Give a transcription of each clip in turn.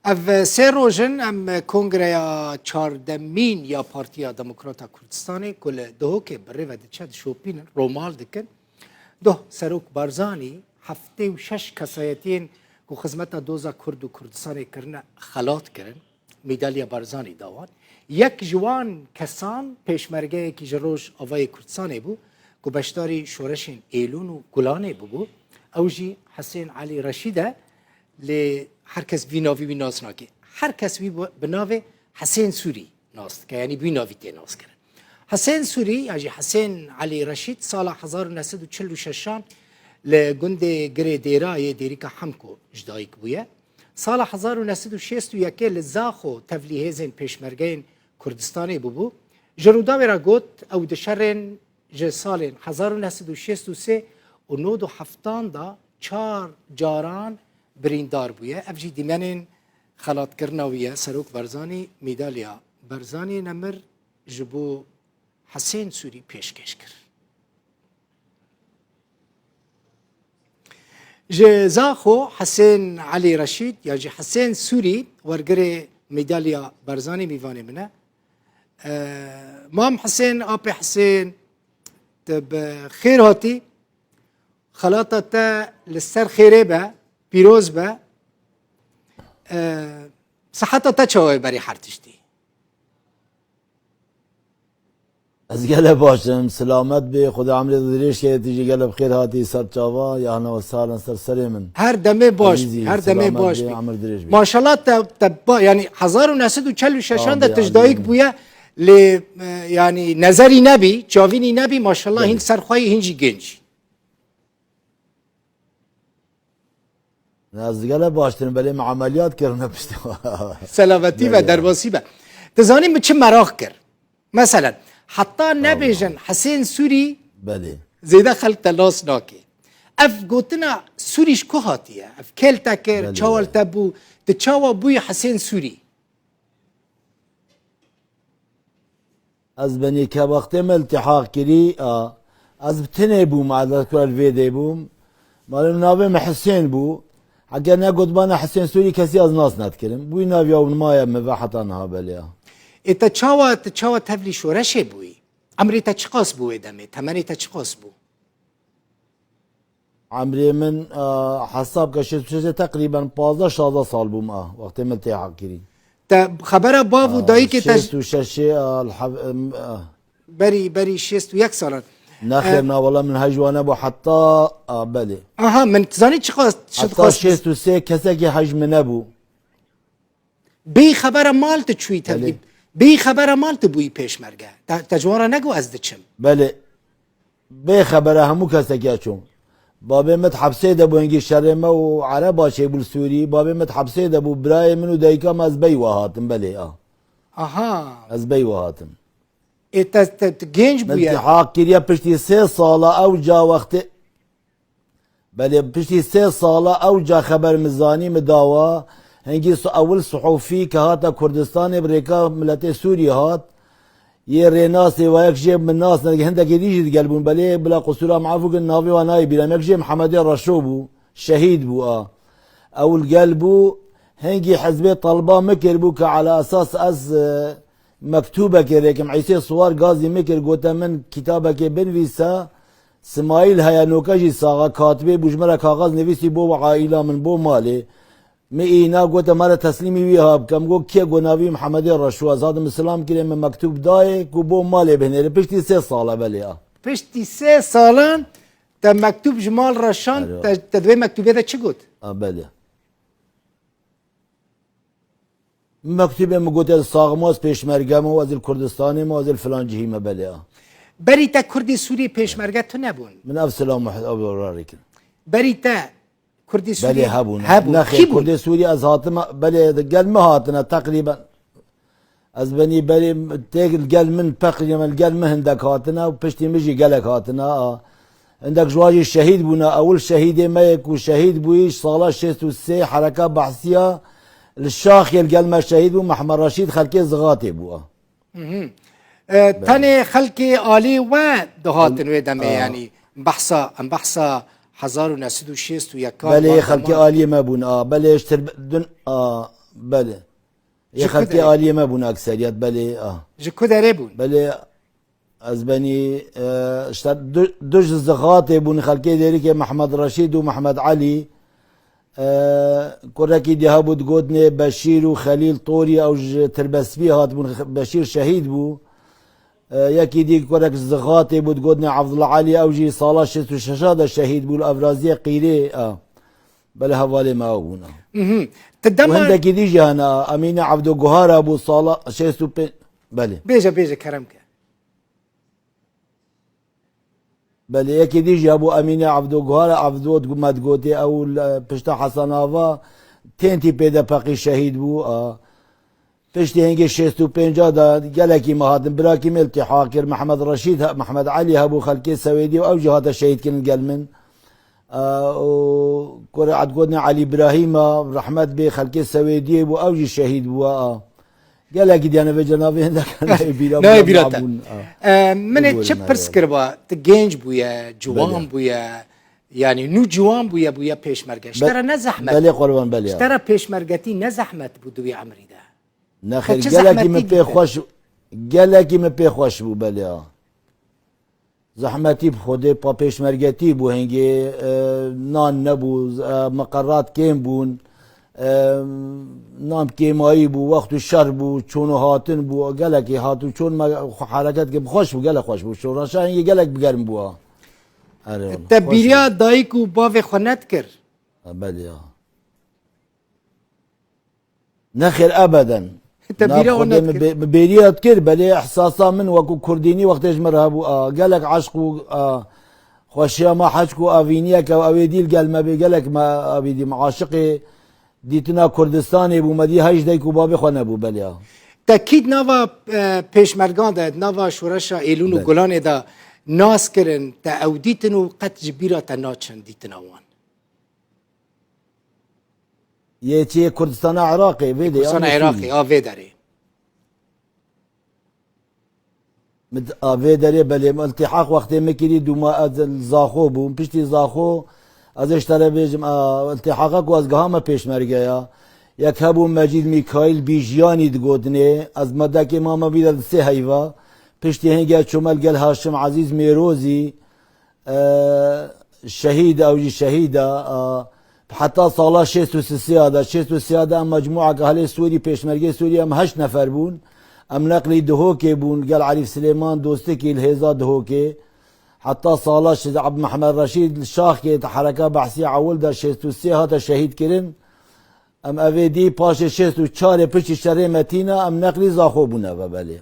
اف سه روژن ام کنگریا چاردمین یا پارتیا دموکراتا کردستانی کل دهو که بره و دچه شوپین رومال دکن ده سروک بارزانی هفته و شش کسایتین که خدمت دوزا کرد و کردستانی کرن خلات کرن میدالیا بارزانی داوان یک جوان کسان پیشمرگه که جروش آوای کردستانی بو که بشتاری شورشین ایلون و گلانه بو اوجی حسین علی رشیده ل هر کس بیناوی بی ناز ناکه هر کس بی بناوی حسین سوری ناست که یعنی بیناوی تی ناز کرد حسین سوری یعنی حسین علی رشید سال 1946 لگند گره دیرای دیریکا حمکو جدایک بویه سال 1961 لزاخو تفلیهزین پیشمرگین کردستانی بو جروداوی را گوت او دشرن سال 1963 و 97 دا 4 جاران بریندار بویه افجی دیمنین خلات کرناویه سروک برزانی میدالیا برزانی نمر جبو حسین سوری پیشکش کرد جزاخو حسین علی رشید یا جی حسین سوری ورگره میدالیا برزانی میوانه منه مام حسین آپ حسین تب خیر هاتی خلاطه تا لسر خیره به پیروز به صحتا تا چاوی بری حرتشتی از گله باشم سلامت به خدا عمل دریش که تیجی گله بخیر هاتی سر چاوا یا انا و سالن سر سری من هر دمه باش هر دمه باش ماشاءالله تا یعنی 1946 ده تجدایک بویه ل یعنی نظری نبی چاوینی نبی ماشاءالله هین سرخوای هنجی گنج نزدیکه باشترین ولی عملیات کردن پشتی سلامتی و درباسی به تزانیم چه مراخ کرد مثلا حتی نبیجن حسین سوری بله زیده خلق تلاس ناکی اف گوتنا سوریش که هاتیه اف کل تکر چاول تبو تچاوا بوی حسین سوری از بنی که وقتی ملتحاق کری از بتنه بوم عدد کل ویده بوم مالم ناویم حسین بو اگر نگود بنا حسین سوری کسی از ناس ندکرم بوی ناوی اون مایا مباحتا نها بلیا ایتا چاوا تفلی شورشه بوی عمری تا چقاس بوی دمه تمنی تا چقاس بو عمری من حساب کشید تقریبا 15-16 سال بوم وقتی ملتحاق کری تا خبر باو دایی که شست و ششه بری 61 سالان نخیر نه والله من هجوانه بو حتی بله آها من تزانی چقاس حتی 63 کسی که حجم نبو بی خبر مالت چوی تبلیب بی خبر مالت بوی پیشمرگه تجوارا نگو از دچم بله بی خبر همو کسی که چون بابی مت حبسه ده بو انگی شرمه و عربا چه بول سوری بابی مت حبسه ده بو برای منو دایکام از بی وهاتم بله آها از بی وهاتم ایتا گنج بویه ملتحاق کریا پشتی 3 ساله او جا وقت بله پشتی 3 ساله او جا خبر مزانی مداوا هنگی اول صحوفی که هاتا کردستان بریکا ملت سوری هات یه ریناسی و یک جیب من ناس هنده که دیجید قلبون بله بلا قصورا معافو که ناوی و نای بیرم یک جیب محمدی رشو بو شهید بو اول قلبو هنگی حزب طلبا مکر بو که على اساس از مكتوبة كريكم عيسى صور غازي مكر قوتا من كتابة بنفيسا سمايل هيا نوكاجي صاغا كاتبه بجمرة كاغاز نفيسي بو عائلة من بو مالي مئينا قوتا مالا تسليمي بيها بكم قو كي قو نبي محمد الرشوة زاد مسلام كريم من مكتوب دايك وبو مالي بهنيري بشتي 3 صالة بليا بشتي 3 صالان تا مكتوب جمال رشان تدوي مكتوبه ده چه قوت؟ بليا مكتوبه مقوت الصاغموس پیشمرگه مو از الكردستاني مو از الفلانجي ما بليا بريتا كردي سوري پیشمرگه تو نبون من افسلام ابو راريك بريتا كردي سوري بله هبون نخي كردي سوري از هاتم بله قال ما هاتنا تقريبا از بني بله تيق قال من تقريبا قال ما هندك هاتنا وبشتي مجي قالك هاتنا عندك جواجي الشهيد بونا اول شهيد ميك وشهيد بويش صاله 63 حركه بحثيه الشاخ يلقى ما شهيد محمد رشيد خلكي زغاتي بوه تاني خلكي آلي و دهاتن ويدمي يعني بحثا 1961 بله خلكي آلي ما بون بله اشتر دن بله جي يخلقي كدري. آلية ما بون أكثريات بله جي كدري بون بله از بني اشتر دوج زغاتي بون خلقي ديريك محمد رشيد ومحمد علي كوركي دي هابو تقودني بشير وخليل طوري او تربسبي هات بون بشير شهيد بو يكي دي كورك زغاتي بو تقودني عبد الله علي او جي صالح شتو ششاد الشهيد بو الافرازيه قيري بل هوالي ما هنا تدمر وهندك دي جانا امينه عبد القهار ابو صالح شيستو بله بيجا كرمك بل يكي دي جابو امينه عبد القهار عبدو ما تقوتي او بشتا حسن آوا تنتي بيدا باقي شهيد بو پشتی هنگی 65 دا گلکی مهاتن براکی التحاق کر محمد رشید محمد علی هبو خلکی سویدی و او جهات شهید کن گل من و کور عد قدنا علي ابراهيم رحمت بي خلکی سویدی بو او جي شهید بو گلکی دیانه به جنابه هندک نه بیراتا من چه پرس کربا تگنج بویا جوان بویا يعني نو جوان بویا پیشمرگه اشترا نزحمت بله قربان بله اشترا پیشمرگتی نزحمت بودوی عمری ده نخیر گلکی من پی خوش گلکی من پی خوش بو بله زحمتی بخوده پا پیشمرگتی بو هنگی نان نبو مقرات کم بون نام کیمایی بو وقت شر بو چونو هاتن بو گلکی هاتو چون حرکت که بخوش بو گلک خوش بو شوراشا هنگی گلک بگرم بو تبیریا دایکو باو خونت کر بله نخیر ابدا تبيريا بيريات كير بلي احساسا من وكو كرديني وقت اجمر هابو قالك عشقو خوشيا ما حشكو افينيك او اويديل قال ما بيقالك ما ابيدي معاشقي ديتنا كردستاني بو مدي هاج ديكو بابي خونا بو بلي تاكيد نافا پیشمرگان ده نافا شورشا ايلون و گلان ده ناس کرن تا اوديتن و قد جبيرا تا ناچن ديتن اوان يتي كردستان عراقي فيدي كردستان عراقي فيداري مد فيداري بلي التحاق وقت مكيري دوما زاخو بو بشتي زاخو از اشترى بيجم التحاقك وازقهامه پیشمرگه یک هبو مجید میکائیل بیجیانی دگودنه از مدک امام بیدد سه هیوا پشتی هنگه چومل گل هاشم عزیز میروزی شهید او شهیده حتی سالا 63 هذا 63 هذا مجموعه اهل سوري پیشمرگه سوريا هم 8 نفر بون ام نقلی دهوكي بون قال عريف سليمان دوستكي الهيزا دهوكي حتى سالا عبد محمد رشيد الشاخ كي حركه بحثيه عول ده 63 هذا شهيد كرن ام اویدی پاش 64 پشت شری متینا ام نقلی زاخو بونه بله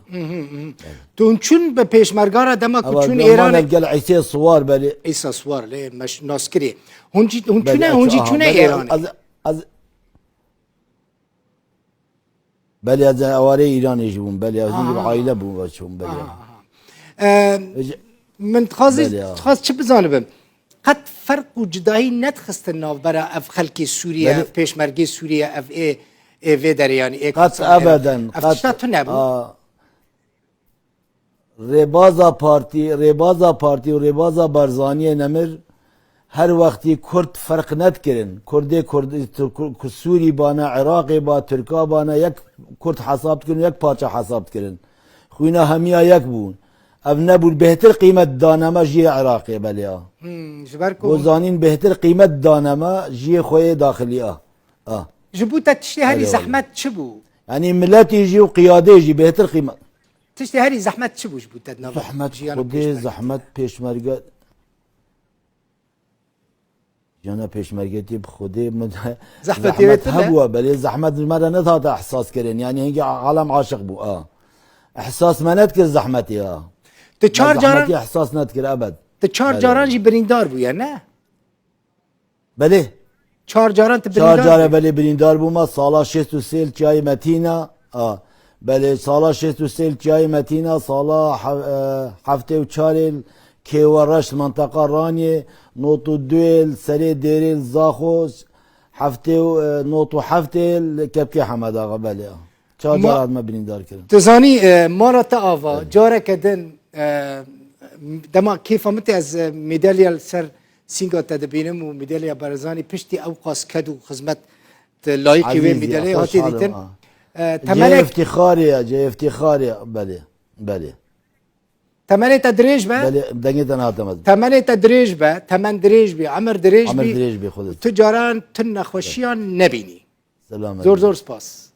تو چون به پیشمرگارا دما کو چون ایران القل عیسی صوار بله عیسی صوار له مش ناسکری هونجی چونه ایران بله از اواره ایران يجون بله از عائله بو بچون بله من خاص چه بزانم قد فرق و جدایی ندخست ناو برا اف خلکی سوریه پیشمرگی سوریه اف ای دریانی قد ابدا قد تو نبود ربازا پارتی و ربازا برزانی نمر هر وقتی کرد فرق ند کرن کرد سوری بانا عراقی با ترکا بانا یک کرد حساب کرن یک پاچه حساب کرن خوینا همیا یک بون اف نبود بهتر قیمت دانما جی عراقی بلیا وزانین بهتر قیمت دانما جی خوی داخلی جبوتا تشتي هاري زحمت شبو يعني ملاتي يجي وقيادة يجي بهتر قيمة تشتي هاري زحمت شبو جبوتا زحمت خودي زحمت پیشمرگه جانا پیشمرگتی بخودي زحمت هبوا بلي زحمت مرة نتهات احساس كرين يعني هيك عالم عاشق بو احساس ما نذكر زحمتي تشار جاران احساس نذكر ابد تشار جاران جي بريندار بو يا نه بله چهار جاران چهار جاره بله بریندار بوما سالا 63 چای متینا بله سالا 63 چای متینا سالا هفته و چارل کیورش منطقه رانی نوتو دویل سری دیریل زاخوش هفته و نوتو هفته کبکی حمد آقا بله چهار جاره ما بریندار کردن تزانی مارا تا آوا جاره کدن دما کیف همتی از مدالیا سر سینگا تدبینم و مدالیا برزانی پشتی او قاس کدو خدمت لايقي وين عزيزي، بدلي خوش هاتي حالم، ديتن جاي تمنك افتخاري جاي افتخاري بلي تمن تدريج به بلي بدنيت انا هاتمز تمن تدريج به تمن دريج بي عمر دريج عمر بي دريج بخلص تجاران تن خوشيان نبيني سلام زور زور سپاس